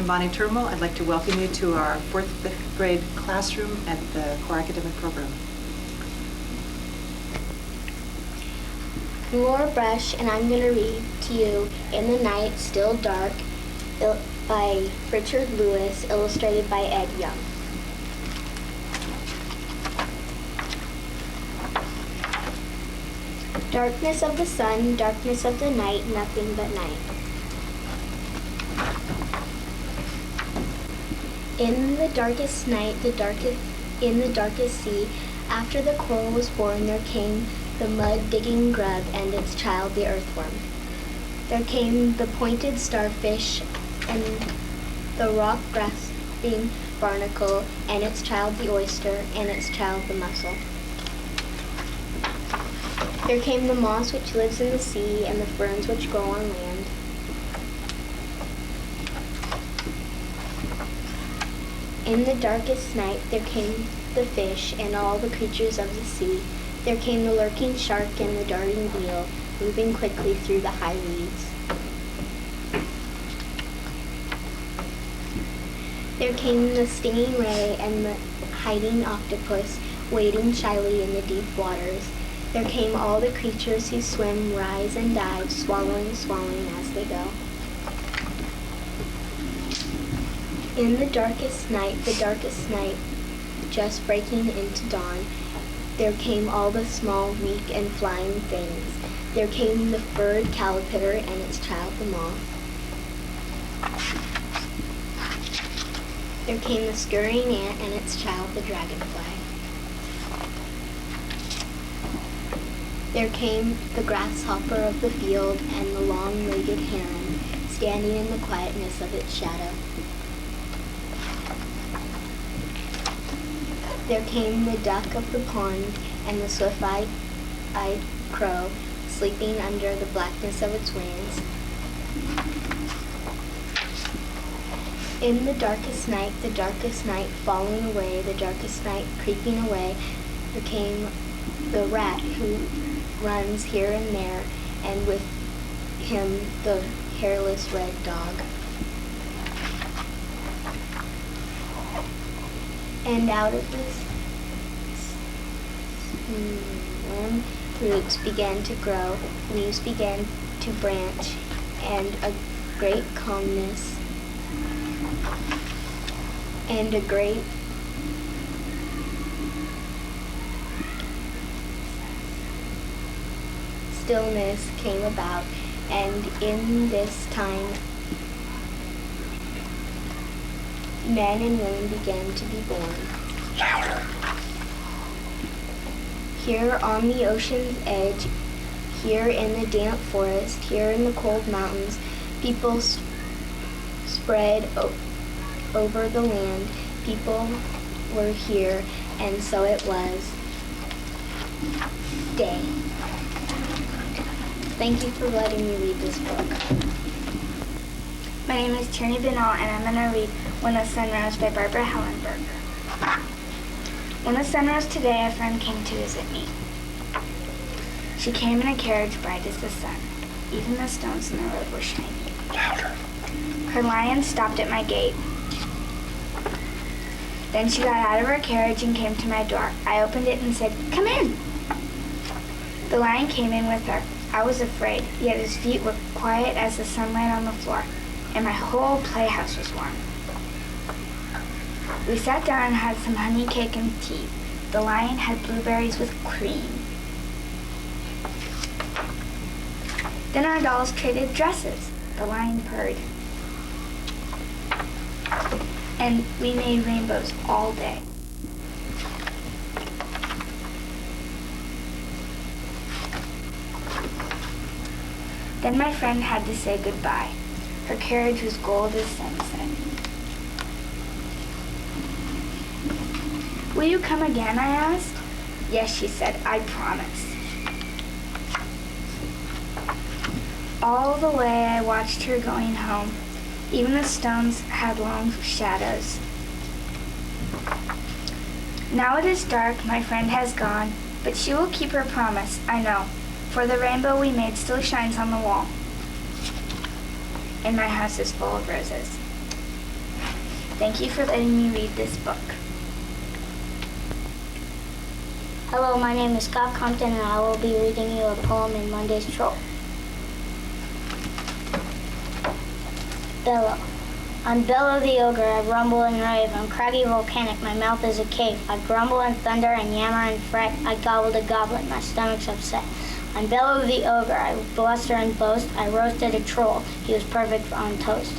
Bonnie Turnbull. I'd like to welcome you to our 4th grade classroom at the core academic program. I'm Laura Brush, and I'm going to read to you In the Night, Still Dark by Richard Lewis, illustrated by Ed Young. Darkness of the sun, darkness of the night, nothing but night. In the darkest night, in the darkest sea, after the coral was born, there came the mud-digging grub and its child, the earthworm. There came the pointed starfish and the rock-grasping barnacle, and its child, the oyster, and its child, the mussel. There came the moss which lives in the sea, and the ferns which grow on land. In the darkest night there came the fish and all the creatures of the sea. There came the lurking shark and the darting eel, moving quickly through the high weeds. There came the stinging ray and the hiding octopus, wading shyly in the deep waters. There came all the creatures who swim, rise, and dive, swallowing as they go. In the darkest night, just breaking into dawn, there came all the small, weak, and flying things. There came the furred caterpillar and its child, the moth. There came the scurrying ant and its child, the dragonfly. There came the grasshopper of the field and the long-legged heron, standing in the quietness of its shadow. There came the duck of the pond and the swift-eyed crow, sleeping under the blackness of its wings. In the darkest night falling away, the darkest night creeping away, there came the rat who runs here and there, and with him the hairless red dog. And out of this roots began to grow, leaves began to branch, and a great calmness and a great stillness came about, and in this time men and women began to be born. Louder. Here on the ocean's edge, here in the damp forest, here in the cold mountains, people spread over the land. People were here, and so it was day. Thank you for letting me read this book. My name is Tierney Benall, and I'm going to read When the Sun Rose by Barbara Hellenberger. When the sun rose today, a friend came to visit me. She came in a carriage bright as the sun. Even the stones in the road were shiny. Louder. Her lion stopped at my gate. Then she got out of her carriage and came to my door. I opened it and said, "Come in." The lion came in with her. I was afraid, yet his feet were quiet as the sunlight on the floor, and my whole playhouse was warm. We sat down and had some honey cake and tea. The lion had blueberries with cream. Then our dolls traded dresses. The lion purred. And we made rainbows all day. Then my friend had to say goodbye. Her carriage was gold as sunset. "Will you come again?" I asked. "Yes," she said, "I promise." All the way I watched her going home. Even the stones had long shadows. Now it is dark, my friend has gone, but she will keep her promise, I know, for the rainbow we made still shines on the wall. And my house is full of roses. Thank you for letting me read this book. Hello, my name is Scott Compton, and I will be reading you a poem in Monday's Troll. Bellow. I'm Bellow the Ogre, I rumble and rave. I'm craggy volcanic, my mouth is a cave. I grumble and thunder and yammer and fret. I gobble the goblet, my stomach's upset. I'm Bellow the Ogre, I bluster and boast. I roasted a troll, he was perfect on toast.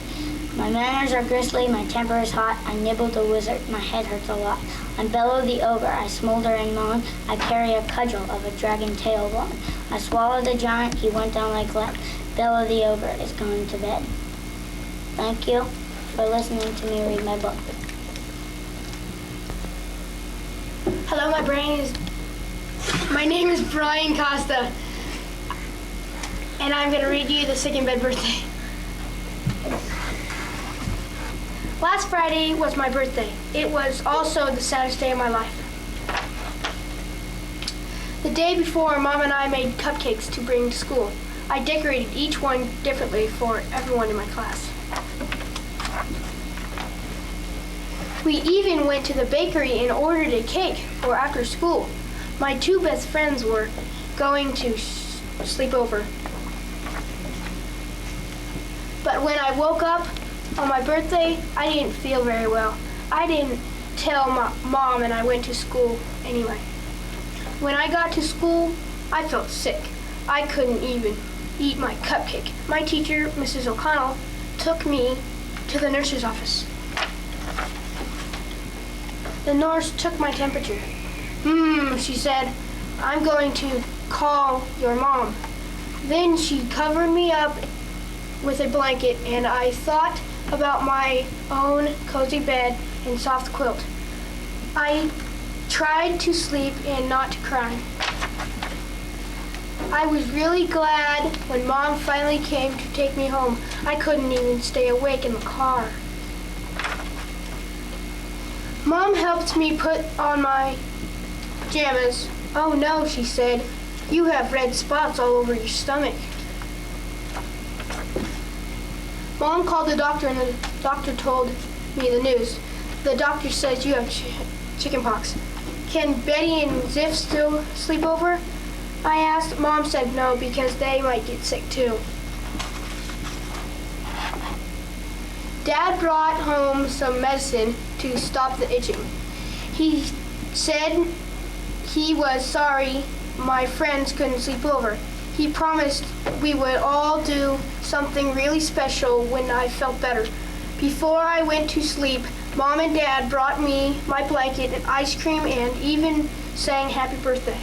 My manners are gristly, my temper is hot. I nibbled a wizard, my head hurts a lot. I'm Bellow the Ogre, I smolder and moan. I carry a cudgel of a dragon tail bone. I swallowed a giant, he went down like lead. Bellow the Ogre is going to bed. Thank you for listening to me read my book. Hello, my name is Brian Costa, and I'm going to read you the Sick in Bed Birthday. Last Friday was my birthday. It was also the saddest day of my life. The day before, Mom and I made cupcakes to bring to school. I decorated each one differently for everyone in my class. We even went to the bakery and ordered a cake for after school. My two best friends were going to sleep over. But when I woke up on my birthday, I didn't feel very well. I didn't tell my mom, and I went to school anyway. When I got to school, I felt sick. I couldn't even eat my cupcake. My teacher, Mrs. O'Connell, took me to the nurse's office. The nurse took my temperature. She said, I'm going to call your mom. Then she covered me up with a blanket, and I thought about my own cozy bed and soft quilt. I tried to sleep and not to cry. I was really glad when Mom finally came to take me home. I couldn't even stay awake in the car. Mom helped me put on my pajamas. Oh no, she said, you have red spots all over your stomach. Mom called the doctor, and the doctor told me the news. The doctor says you have chicken pox. Can Betty and Ziff still sleep over? I asked. Mom said no, because they might get sick too. Dad brought home some medicine to stop the itching. He said he was sorry my friends couldn't sleep over. He promised we would all do something really special when I felt better. Before I went to sleep, Mom and Dad brought me my blanket and ice cream and even sang happy birthday.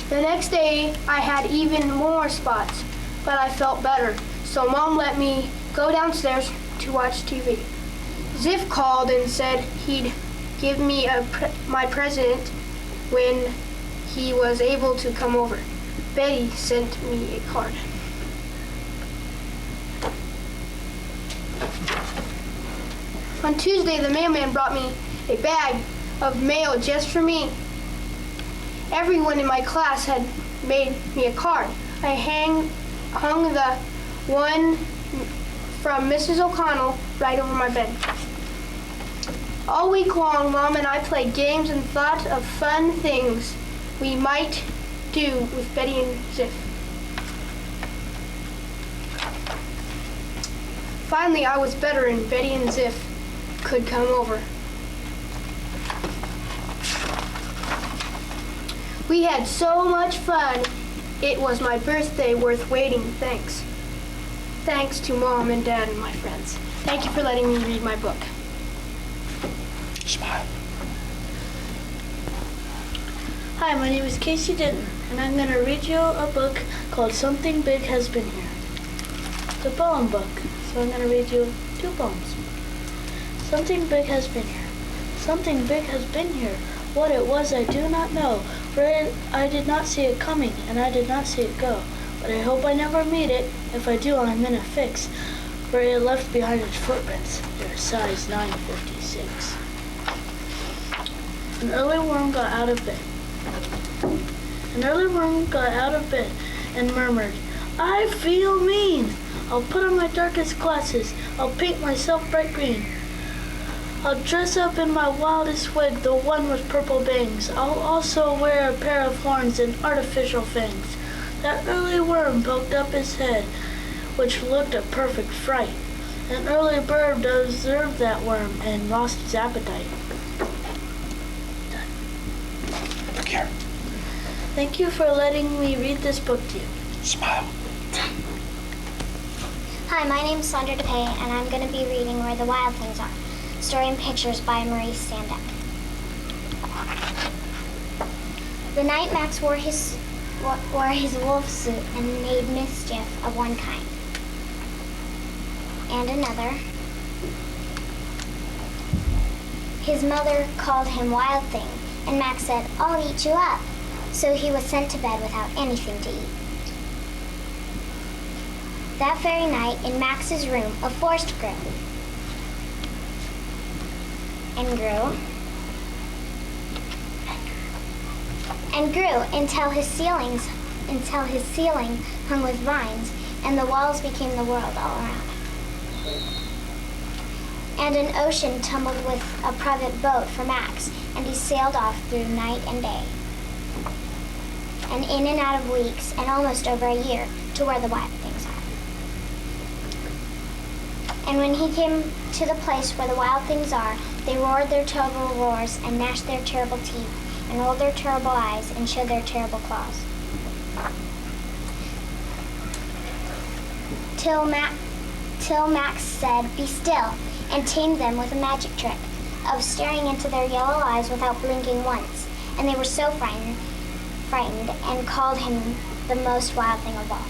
The next day, I had even more spots, but I felt better, so Mom let me go downstairs to watch TV. Ziff called and said he'd give me my present when he was able to come over. Betty sent me a card. On Tuesday, the mailman brought me a bag of mail just for me. Everyone in my class had made me a card. I hung the one from Mrs. O'Connell right over my bed. All week long, Mom and I played games and thought of fun things we might do with Betty and Ziff. Finally, I was better and Betty and Ziff could come over. We had so much fun. It was my birthday worth waiting. Thanks. Thanks to Mom and Dad and my friends. Thank you for letting me read my book. Smile. Hi, my name is Casey Denton, and I'm going to read you a book called Something Big Has Been Here. It's a poem book, so I'm going to read you 2 poems. Something big has been here. Something big has been here. What it was I do not know, for I did not see it coming, and I did not see it go. But I hope I never meet it. If I do, I'm in a fix, for it left behind its footprints. They're size 956. An early worm got out of bed. An early worm got out of bed and murmured, I feel mean. I'll put on my darkest glasses. I'll paint myself bright green. I'll dress up in my wildest wig, the one with purple bangs. I'll also wear a pair of horns and artificial fangs. That early worm poked up his head, which looked a perfect fright. An early bird observed that worm and lost his appetite. Look here. Thank you for letting me read this book to you. Smile. Hi, my name's Sandra DePay, and I'm going to be reading Where the Wild Things Are. Story and pictures by Maurice Sandak. The night Max wore his wolf suit and made mischief of one kind and another. His mother called him Wild Thing, and Max said, "I'll eat you up." So he was sent to bed without anything to eat. That very night, in Max's room, a forest grew and grew and grew until his ceiling hung with vines, and the walls became the world all around. And an ocean tumbled with a private boat for Max, and he sailed off through night and day, and in and out of weeks, and almost over a year, to where the wild things are. And when he came to the place where the wild things are, they roared their terrible roars, and gnashed their terrible teeth, and rolled their terrible eyes, and showed their terrible claws. Till Max said, "Be still," and tamed them with a magic trick of staring into their yellow eyes without blinking once. And they were so frightened, and called him the most wild thing of all.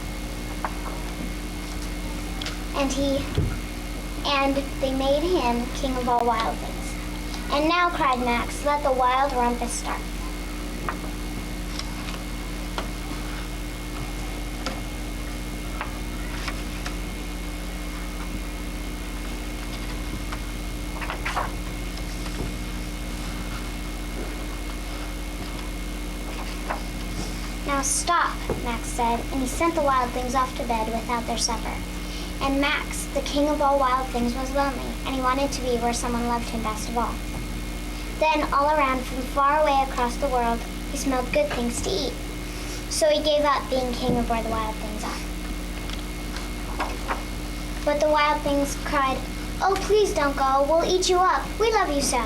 And they made him king of all wild things. "And now," cried Max, "let the wild rumpus start." "Now stop," Max said, and he sent the wild things off to bed without their supper. And Max, the king of all wild things, was lonely, and he wanted to be where someone loved him best of all. Then, all around, from far away across the world, he smelled good things to eat. So he gave up being king of where the wild things are. But the wild things cried, "Oh, please don't go. We'll eat you up. We love you so."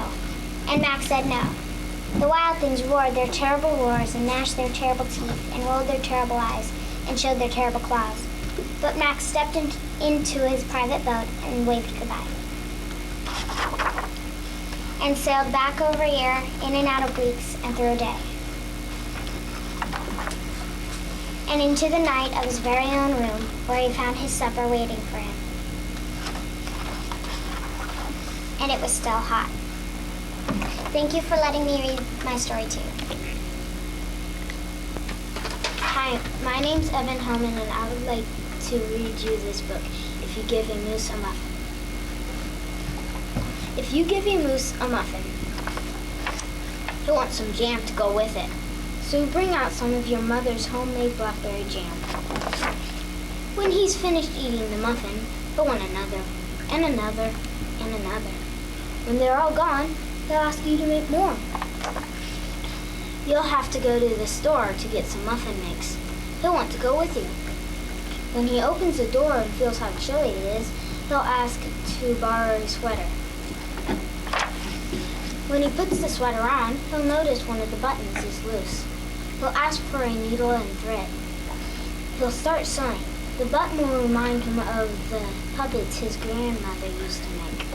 And Max said no. The wild things roared their terrible roars, and gnashed their terrible teeth, and rolled their terrible eyes, and showed their terrible claws. But Max stepped into his private boat and waved goodbye, and sailed back over a year, in and out of weeks, and through a day, and into the night of his very own room, where he found his supper waiting for him. And it was still hot. Thank you for letting me read my story to you. Hi, my name's Evan Hellman, and I would like to read you this book, If You Give a Moose a Muffin. If you give a moose a muffin, he'll want some jam to go with it. So bring out some of your mother's homemade blackberry jam. When he's finished eating the muffin, he'll want another, and another, and another. When they're all gone, he'll ask you to make more. You'll have to go to the store to get some muffin mix. He'll want to go with you. When he opens the door and feels how chilly it is, he'll ask to borrow a sweater. When he puts the sweater on, he'll notice one of the buttons is loose. He'll ask for a needle and thread. He'll start sewing. The button will remind him of the puppets his grandmother used to make.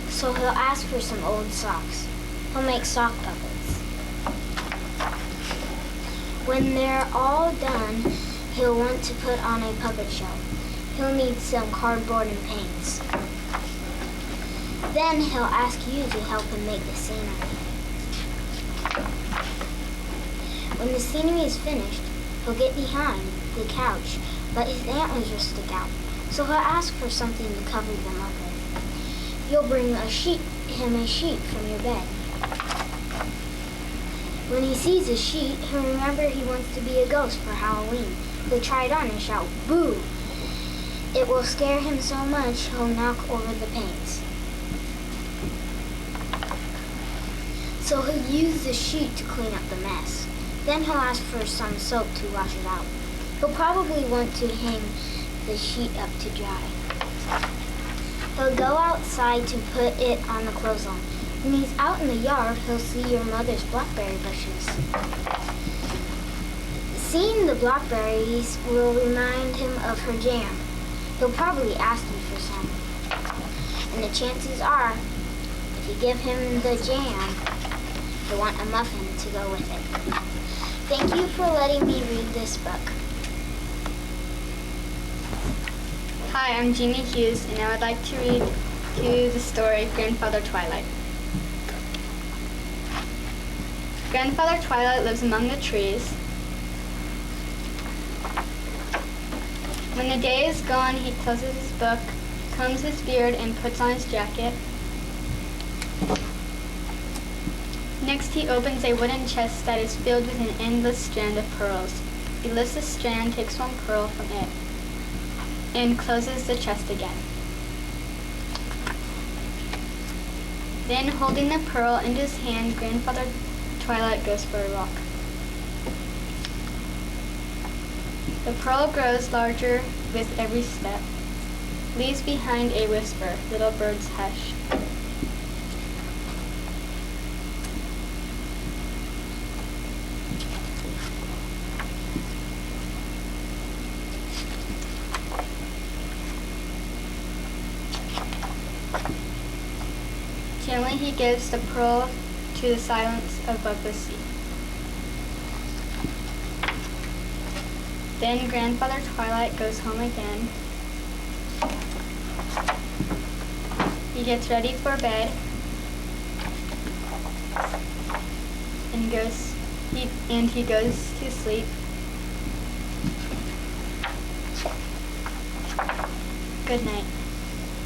So he'll ask for some old socks. He'll make sock puppets. When they're all done, he'll want to put on a puppet show. He'll need some cardboard and paints. Then he'll ask you to help him make the scenery. When the scenery is finished, he'll get behind the couch, but his antlers will stick out. So he'll ask for something to cover them up with. You'll bring him a sheet from your bed. When he sees his sheet, he'll remember he wants to be a ghost for Halloween. He'll try it on and shout, "Boo!" It will scare him so much he'll knock over the paints. So he'll use the sheet to clean up the mess. Then he'll ask for some soap to wash it out. He'll probably want to hang the sheet up to dry. He'll go outside to put it on the clothesline. When he's out in the yard, he'll see your mother's blackberry bushes. Seeing the blackberries will remind him of her jam. He'll probably ask you for some. And the chances are, if you give him the jam, he'll want a muffin to go with it. Thank you for letting me read this book. Hi, I'm Jeannie Hughes, and I would like to read to you the story Grandfather Twilight. Grandfather Twilight lives among the trees. When the day is gone, he closes his book, combs his beard, and puts on his jacket. Next, he opens a wooden chest that is filled with an endless strand of pearls. He lifts the strand, takes one pearl from it, and closes the chest again. Then, holding the pearl in his hand, Grandfather Twilight goes for a walk. The pearl grows larger with every step, leaves behind a whisper, little birds hush. Gently he gives the pearl to the silence above the sea. Then Grandfather Twilight goes home again. He gets ready for bed and he goes to sleep. Good night.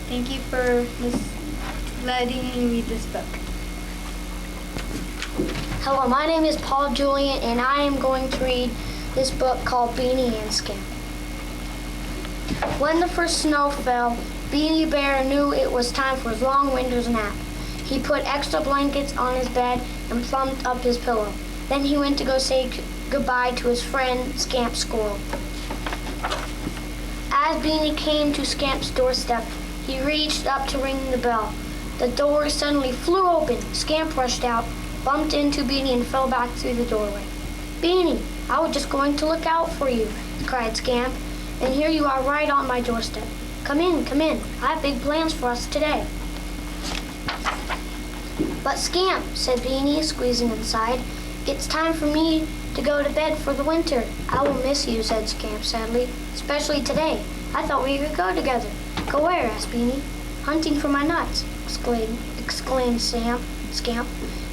Thank you for letting me read this book. Hello, my name is Paul Julian, and I am going to read this book called Beanie and Skimp. When the first snow fell, Beanie Bear knew it was time for his long winter's nap. He put extra blankets on his bed and plumped up his pillow. Then he went to go say goodbye to his friend, Scamp Squirrel. As Beanie came to Scamp's doorstep, he reached up to ring the bell. The door suddenly flew open. Scamp rushed out, bumped into Beanie, and fell back through the doorway. "Beanie, I was just going to look out for you," cried Scamp, "and here you are right on my doorstep. Come in, come in. I have big plans for us today." "But Scamp," said Beanie, squeezing inside, "it's time for me to go to bed for the winter." "I will miss you," said Scamp sadly, "especially today. I thought we could go together." "Go where?" asked Beanie. "Hunting for my nuts," exclaimed Scamp.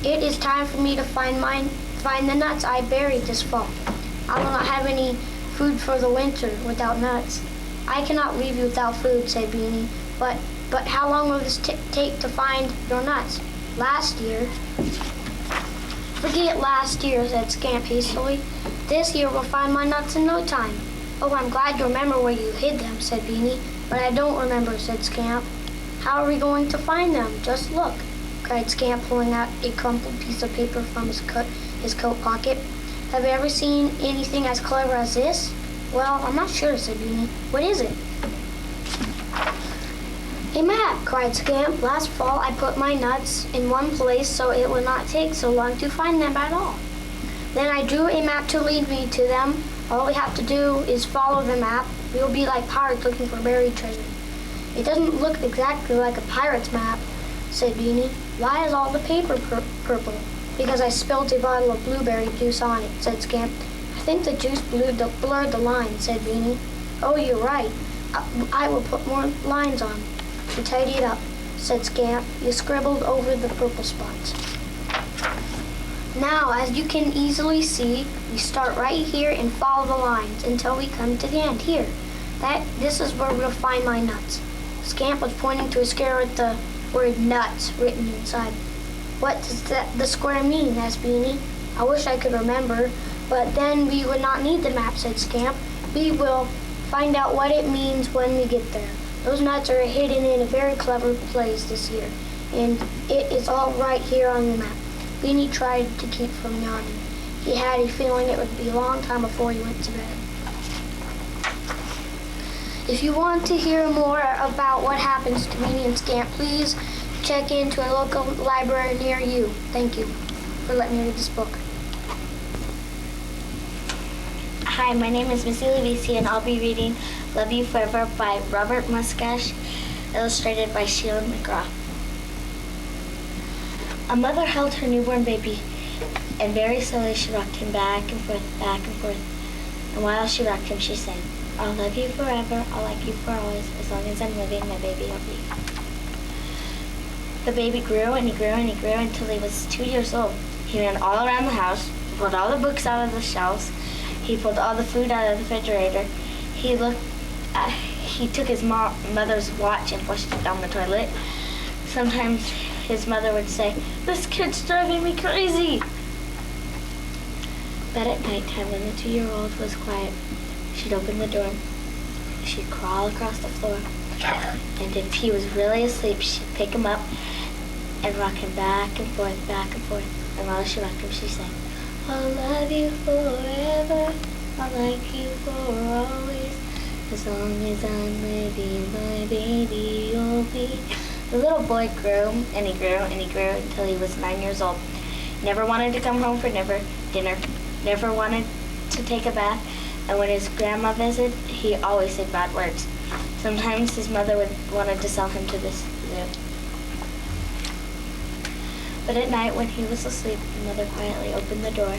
"It is time for me to find the nuts I buried this fall. I will not have any food for the winter without nuts." "I cannot leave you without food," said Beanie. But how long will this take to find your nuts?" "Last year." "Forget last year," said Scamp hastily. "This year we'll find my nuts in no time." "Oh, I'm glad you remember where you hid them," said Beanie. "But I don't remember," said Scamp. "How are we going to find them? Just look," cried Scamp, pulling out a crumpled piece of paper from his coat pocket. "Have you ever seen anything as clever as this?" "Well, I'm not sure," said Beanie. "What is it?" "A map," cried Scamp. "Last fall I put my nuts in one place so it would not take so long to find them at all. Then I drew a map to lead me to them. All we have to do is follow the map. We will be like pirates looking for buried treasure." "It doesn't look exactly like a pirate's map," said Beanie. "Why is all the paper purple?" "Because I spilled a bottle of blueberry juice on it," said Scamp. "I think the juice blurred the lines," said Beanie. "Oh, you're right. I will put more lines on to tidy it up," said Scamp. He scribbled over the purple spots. "Now, as you can easily see, we start right here and follow the lines until we come to the end here. This is where we'll find my nuts." Scamp was pointing to a square with the word nuts written inside. "What does the square mean?" asked Beanie. "I wish I could remember, but then we would not need the map," said Scamp. "We will find out what it means when we get there. Those nuts are hidden in a very clever place this year, and it is all right here on the map. Beanie tried to keep from yawning. He had a feeling it would be a long time before he went to bed. If you want to hear more about what happens to Beanie and Scamp, please check into a local library near you. Thank you for letting me read this book. Hi, my name is Missy Levisi, and I'll be reading Love You Forever by Robert Muscash, illustrated by Sheila McGraw. A mother held her newborn baby, and very slowly she rocked him back and forth, back and forth. And while she rocked him, she sang, I'll love you forever, I'll like you for always, as long as I'm living, my baby will be. The baby grew and he grew and he grew until he was 2 years old. He ran all around the house, pulled all the books out of the shelves, he pulled all the food out of the refrigerator. He took his mother's watch and flushed it down the toilet. Sometimes his mother would say, this kid's driving me crazy. But at nighttime, when the 2-year-old was quiet, she'd open the door, she'd crawl across the floor, and if he was really asleep, she'd pick him up and rock him back and forth, back and forth. And while she rocked him, she sang, I'll love you forever, I'll like you for always, as long as I'm living, my baby you'll be. The little boy grew, and he grew, and he grew until he was 9 years old. Never wanted to come home for dinner, never wanted to take a bath, and when his grandma visited, he always said bad words. Sometimes his mother wanted to sell him to the zoo. But at night, when he was asleep, the mother quietly opened the door.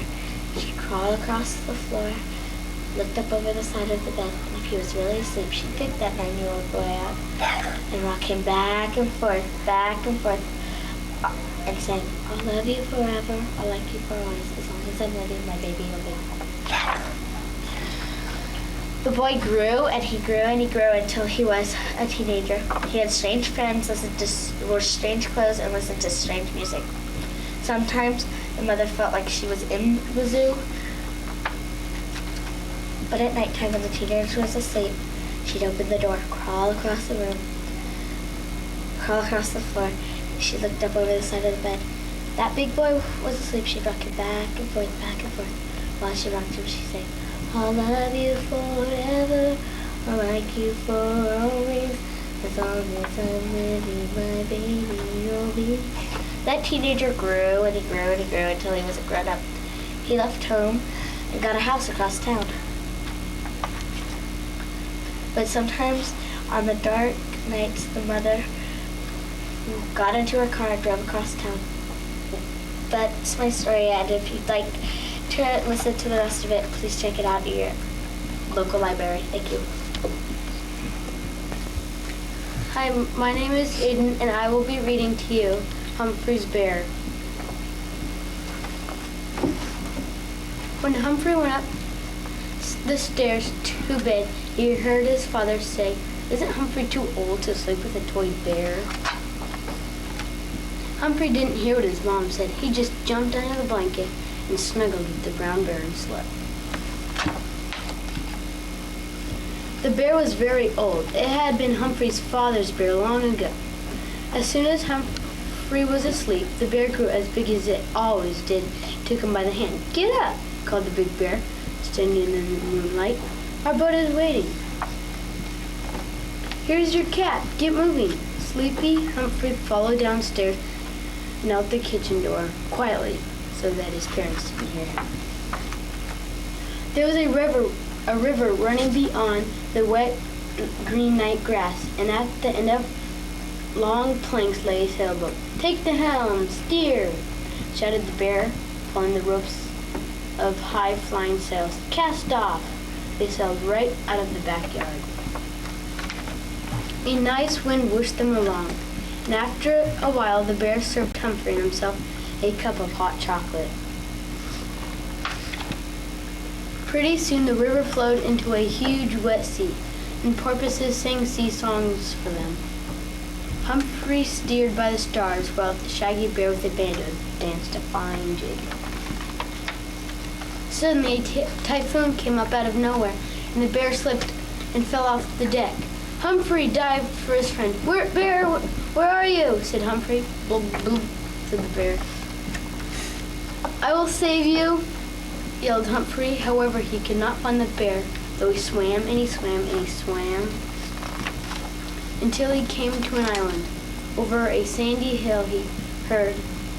She'd crawl across the floor, looked up over the side of the bed, and if he was really asleep, she'd pick that 9-year-old boy out and rock him back and forth, and say, I'll love you forever, I'll like you for always, as long as I'm living, my baby will be. The boy grew and he grew and he grew until he was a teenager. He had strange friends, wore strange clothes, and listened to strange music. Sometimes the mother felt like she was in the zoo. But at nighttime, when the teenager was asleep, she'd open the door, crawl across the room, crawl across the floor. She looked up over the side of the bed. That big boy was asleep. She'd rock him back and forth, back and forth. While she rocked him, she'd say, I'll love you forever, I'll like you for always, as long as I'm living, my baby you'll be. That teenager grew and he grew and he grew until he was a grown-up. He left home and got a house across town. But sometimes on the dark nights, the mother got into her car and drove across town. That's my story, and if you'd like to listen to the rest of it, please check it out at your local library. Thank you. Hi, my name is Aiden, and I will be reading to you Humphrey's Bear. When Humphrey went up the stairs to bed, he heard his father say, Isn't Humphrey too old to sleep with a toy bear? Humphrey didn't hear what his mom said. He just jumped under the blanket and snuggled with the brown bear and slept. The bear was very old. It had been Humphrey's father's bear long ago. As soon as Humphrey was asleep, the bear grew as big as it always did, took him by the hand. Get up, called the big bear, standing in the moonlight. Our boat is waiting. Here's your cap. Get moving. Sleepy Humphrey followed downstairs and out the kitchen door quietly so that his parents didn't hear him. There was a river running beyond the wet green night grass, and at the end of long planks lay a sailboat. Take the helm, steer, shouted the bear, pulling the ropes of high-flying sails. Cast off. They sailed right out of the backyard. A nice wind whooshed them along, and after a while the bear served Humphrey and himself a cup of hot chocolate. Pretty soon the river flowed into a huge wet sea, and porpoises sang sea songs for them. Humphrey steered by the stars, while the shaggy bear with the banjo danced a fine jig. Suddenly a typhoon came up out of nowhere, and the bear slipped and fell off the deck. Humphrey dived for his friend. Bear, where are you? Said Humphrey. Blub, blub, said the bear. I will save you, yelled Humphrey. However, he could not find the bear, though he swam and he swam and he swam until he came to an island. Over a sandy hill he heard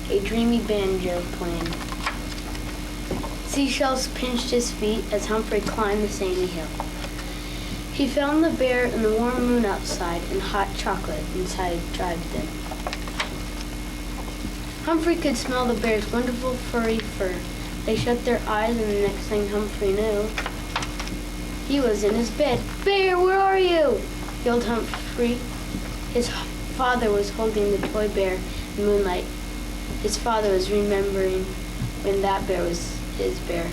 a dreamy banjo playing. Seashells pinched his feet as Humphrey climbed the sandy hill. He found the bear and the warm moon outside and hot chocolate inside dried them. Humphrey could smell the bear's wonderful furry fur. They shut their eyes, and the next thing Humphrey knew, he was in his bed. Bear, where are you? Yelled Humphrey. His father was holding the toy bear in the moonlight. His father was remembering when that bear was his bear.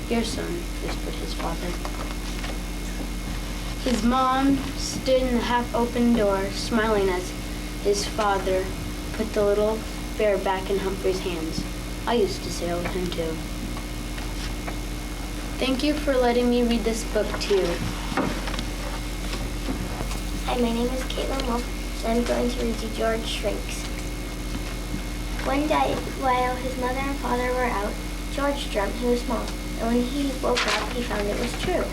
Here, son, whispered his father. His mom stood in the half-open door, smiling as his father put the little bear back in Humphrey's hands. I used to sail with him, too. Thank you for letting me read this book to you. Hi, my name is Caitlin Wolf, and I'm going to read you George Shrinks. One day, while his mother and father were out, George dreamt he was small, and when he woke up, he found it was true.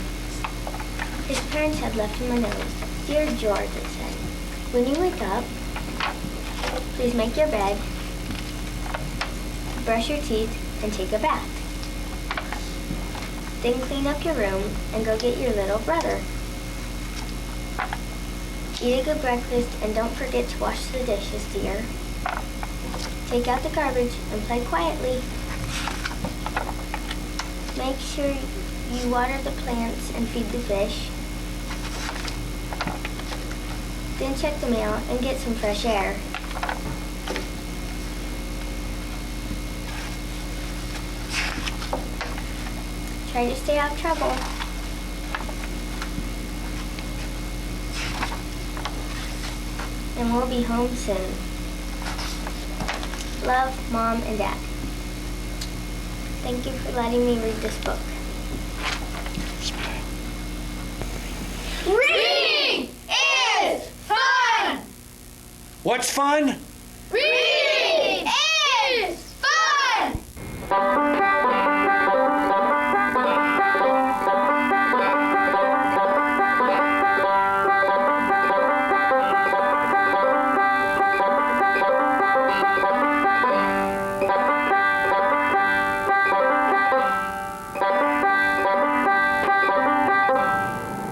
His parents had left him a note. Dear George, it said, when you wake up, please make your bed, brush your teeth, and take a bath. Then clean up your room and go get your little brother. Eat a good breakfast and don't forget to wash the dishes, dear. Take out the garbage and play quietly. Make sure you water the plants and feed the fish. Then check the mail and get some fresh air. Try to stay out of trouble. And we'll be home soon. Love, Mom and Dad. Thank you for letting me read this book. Smile. Reading is fun! What's fun? Reading is fun!